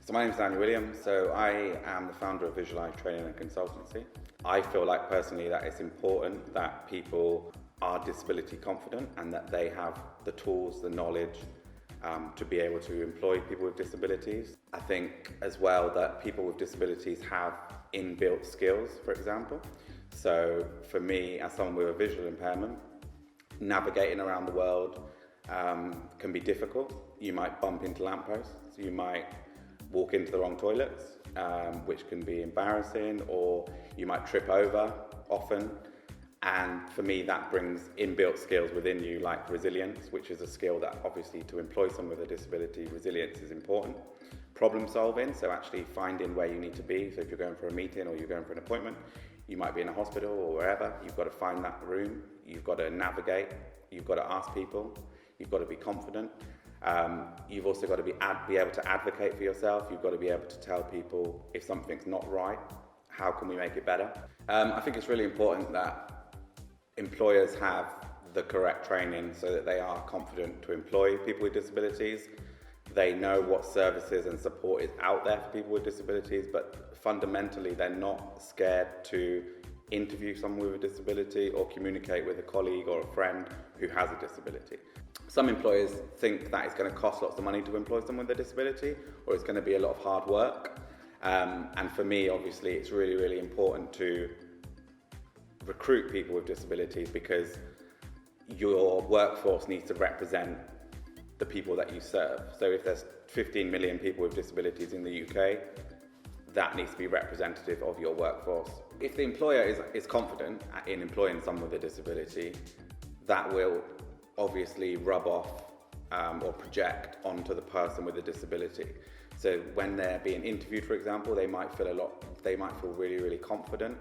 So my name is Daniel Williams. So I am the founder of Visualize Training and Consultancy. I feel like personally that it's important that people are disability confident and that they have the tools, the knowledge to be able to employ people with disabilities. I think as well that people with disabilities have inbuilt skills, for example. So for me, as someone with a visual impairment, navigating around the world can be difficult. You might bump into lampposts, you might walk into the wrong toilets, which can be embarrassing, or you might trip over often. And for me, that brings inbuilt skills within you, like resilience, which is a skill that obviously to employ someone with a disability, resilience is important. Problem solving, so actually finding where you need to be. So if you're going for a meeting or you're going for an appointment, you might be in a hospital or wherever, you've got to find that room, you've got to navigate, you've got to ask people, you've got to be confident. You've also got to be able to advocate for yourself. You've got to be able to tell people if something's not right, how can we make it better? I think it's really important that employers have the correct training so that they are confident to employ people with disabilities. They know what services and support is out there for people with disabilities, but fundamentally they're not scared to interview someone with a disability or communicate with a colleague or a friend who has a disability. Some employers think that it's going to cost lots of money to employ someone with a disability, or it's going to be a lot of hard work. And for me, obviously, it's really, really important to recruit people with disabilities because your workforce needs to represent the people that you serve. So if there's 15 million people with disabilities in the UK, that needs to be representative of your workforce. If the employer is confident in employing someone with a disability, that will obviously rub off or project onto the person with a disability. So when they're being interviewed, for example, they might feel really, really confident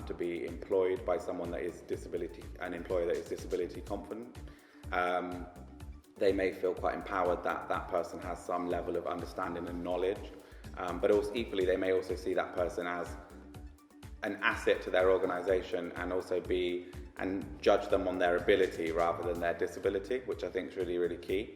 to be employed by someone that is an employer that is disability confident. They may feel quite empowered that that person has some level of understanding and knowledge, but also equally they may also see that person as an asset to their organisation and judge them on their ability rather than their disability, which I think is really, really key.